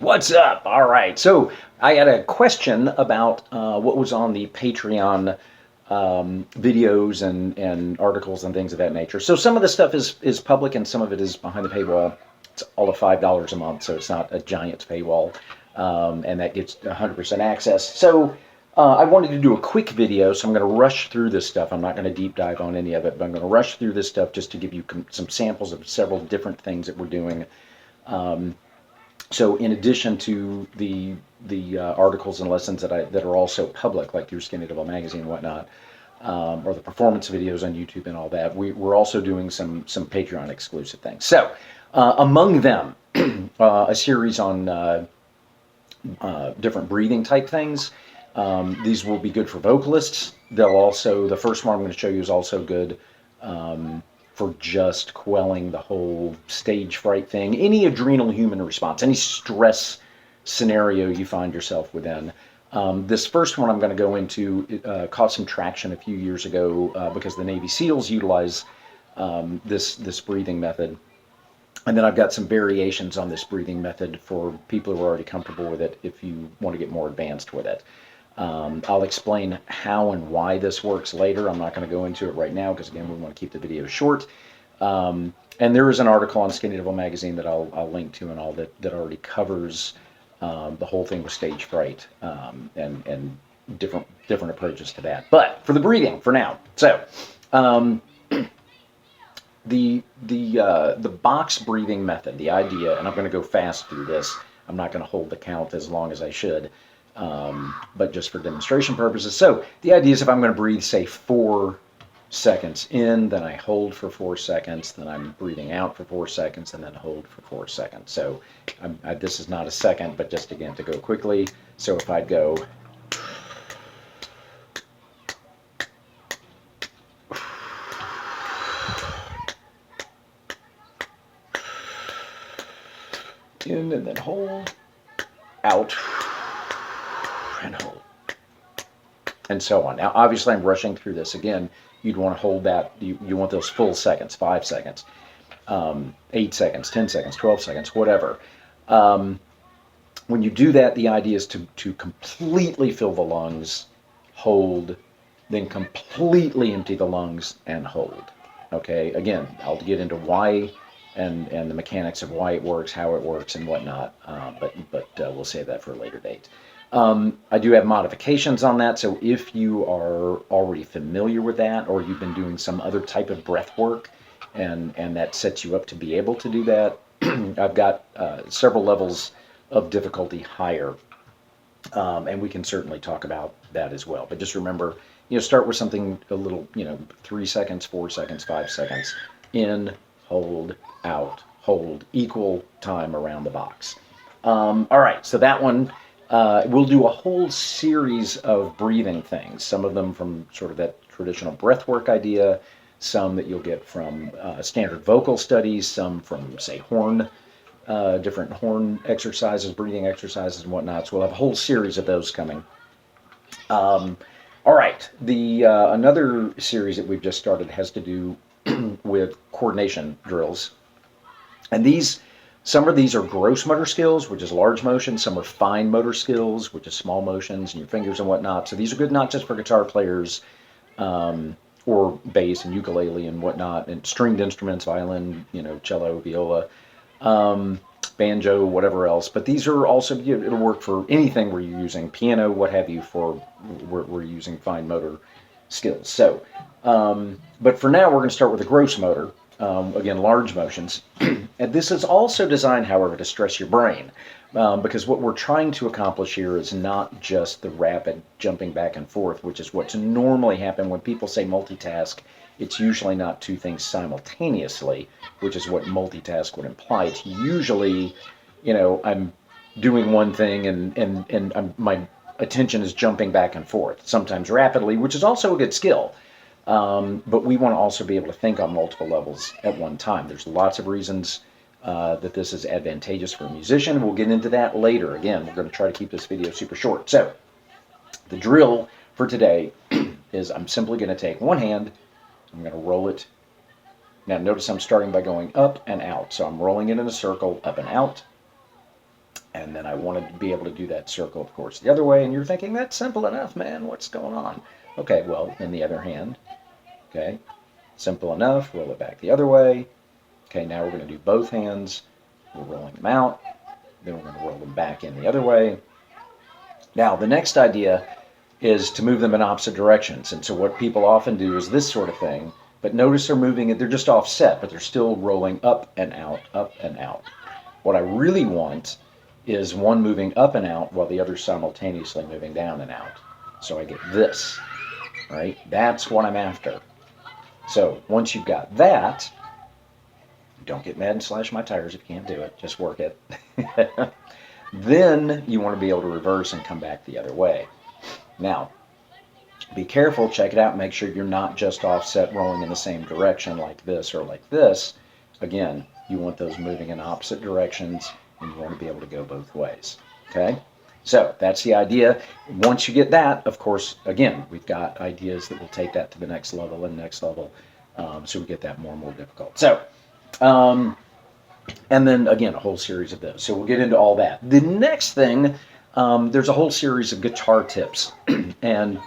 What's up? All right. So I had a question about what was on the Patreon videos and articles and things of that nature. So some of the stuff is public and some of it is behind the paywall. It's all of $5 a month, so it's not a giant paywall, and that gets 100% access. So I wanted to do a quick video, so I'm going to rush through this stuff. I'm not going to deep dive on any of it, but I'm going to rush through this stuff just to give you some samples of several different things that we're doing. So in addition to the articles and lessons that are also public, like through Skinny Devil Magazine and whatnot, or the performance videos on YouTube and all that, we're also doing some Patreon exclusive things. So among them, a series on different breathing type things. These will be good for vocalists. The first one I'm going to show you is also good for just quelling the whole stage fright thing, any adrenal human response, any stress scenario you find yourself within. This first one I'm going to go into caught some traction a few years ago because the Navy SEALs utilize this breathing method. And then I've got some variations on this breathing method for people who are already comfortable with it if you want to get more advanced with it. I'll explain how and why this works later. I'm not going to go into it right now because, again, we want to keep the video short. And there is an article on Skinny Devil Magazine that I'll link to and all that already covers the whole thing with stage fright and different approaches to that. But for the breathing, for now. So the box breathing method, the idea, and I'm going to go fast through this. I'm not going to hold the count as long as I should. But just for demonstration purposes. So the idea is if I'm going to breathe, say 4 seconds in, then I hold for 4 seconds, then I'm breathing out for 4 seconds, and then hold for 4 seconds. So this is not a second, but just again to go quickly. So if I'd go in and then hold, out, and hold, and so on. Now, obviously, I'm rushing through this. Again, you'd want to hold that. You want those full seconds, 5 seconds, 8 seconds, 10 seconds, 12 seconds, whatever. When you do that, the idea is to completely fill the lungs, hold, then completely empty the lungs and hold. Okay, again, I'll get into why and the mechanics of why it works, how it works, and whatnot, but we'll save that for a later date. I do have modifications on that, so if you are already familiar with that, or you've been doing some other type of breath work, and that sets you up to be able to do that, I've got several levels of difficulty higher, and we can certainly talk about that as well. But just remember, start with something a little, 3 seconds, 4 seconds, 5 seconds, in, hold, out, hold, equal time around the box. All right, so that one. We'll do a whole series of breathing things, some of them from sort of that traditional breathwork idea, some that you'll get from standard vocal studies, some from, say, different horn exercises, breathing exercises and whatnot. So we'll have a whole series of those coming. All right, another series that we've just started has to do with coordination drills. And some of these are gross motor skills, which is large motion. Some are fine motor skills, which is small motions and your fingers and whatnot. So these are good not just for guitar players or bass and ukulele and whatnot, and stringed instruments, violin, cello, viola, banjo, whatever else. But these are also, it'll work for anything where you're using piano, what have you, we're using fine motor skills. So, but for now, we're going to start with the gross motor. Again, large motions. And this is also designed, however, to stress your brain, because what we're trying to accomplish here is not just the rapid jumping back and forth, which is what's normally happen when people say multitask. It's usually not two things simultaneously, which is what multitask would imply. It's usually, I'm doing one thing and my attention is jumping back and forth, sometimes rapidly, which is also a good skill. But we want to also be able to think on multiple levels at one time. There's lots of reasons that this is advantageous for a musician. We'll get into that later. Again, we're going to try to keep this video super short. So the drill for today is I'm simply going to take one hand, I'm going to roll it. Now notice I'm starting by going up and out. So I'm rolling it in a circle, up and out, And then I wanted to be able to do that circle, of course, the other way. And you're thinking, that's simple enough, man. What's going on? Okay, well, then the other hand. Okay, simple enough. Roll it back the other way. Okay, now we're going to do both hands. We're rolling them out. Then we're going to roll them back in the other way. Now, the next idea is to move them in opposite directions. And so what people often do is this sort of thing. But notice they're moving it, they're just offset, but they're still rolling up and out, up and out. What I really want is one moving up and out while the other simultaneously moving down and out. So I get this, right? That's what I'm after. So once you've got that, don't get mad and slash my tires if you can't do it. Just work it. Then you want to be able to reverse and come back the other way. Now, be careful, check it out, make sure you're not just offset rolling in the same direction like this or like this. Again, you want those moving in opposite directions, and you want to be able to go both ways. Okay? So that's the idea. Once you get that, of course, again, we've got ideas that will take that to the next level and next level. So we get that more and more difficult. So, and then again, a whole series of those. So we'll get into all that. The next thing, there's a whole series of guitar tips. And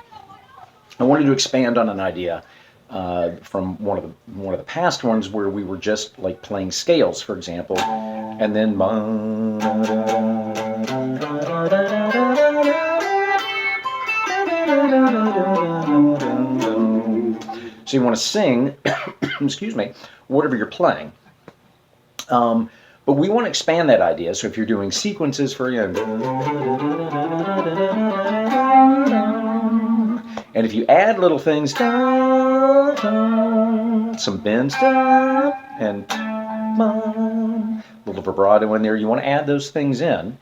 I wanted to expand on an idea from one of the past ones where we were just like playing scales, for example, and then so you want to sing, excuse me, whatever you're playing. But we want to expand that idea. So if you're doing sequences for and if you add little things, some bends, and a little vibrato in there, you want to add those things in.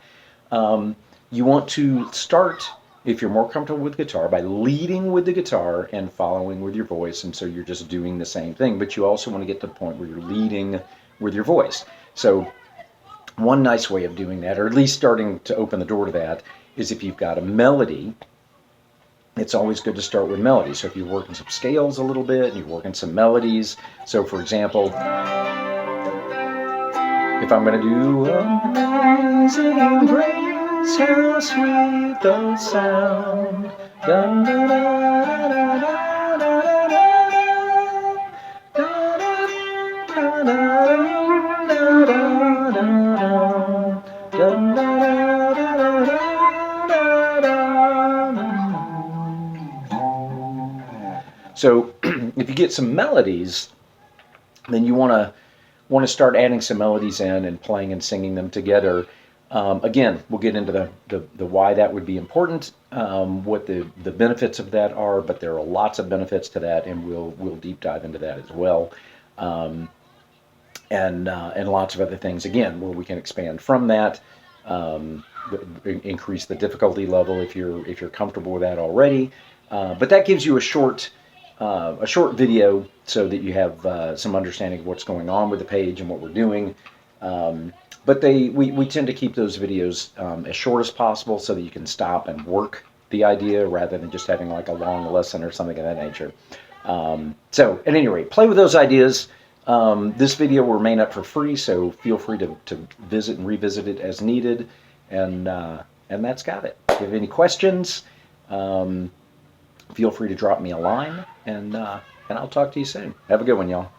You want to start, if you're more comfortable with guitar, by leading with the guitar and following with your voice. And so you're just doing the same thing, but you also want to get to the point where you're leading with your voice. So one nice way of doing that, or at least starting to open the door to that, is if you've got a melody. It's always good to start with melody. So if you're working some scales a little bit and you're working some melodies. So for example, if I'm going to do Amazing Grace, how sweet the sound, da, da, da, da, So if you get some melodies, then you want to start adding some melodies in and playing and singing them together. Again, we'll get into the why that would be important, what the benefits of that are, but there are lots of benefits to that, and we'll deep dive into that as well, and lots of other things again where we can expand from that, increase the difficulty level if you're comfortable with that already. But that gives you a short video so that you have some understanding of what's going on with the page and what we're doing. But we tend to keep those videos as short as possible so that you can stop and work the idea rather than just having like a long lesson or something of that nature. So at any rate, play with those ideas. This video will remain up for free, so feel free to visit and revisit it as needed. And that's got it. If you have any questions, feel free to drop me a line, and I'll talk to you soon. Have a good one, y'all.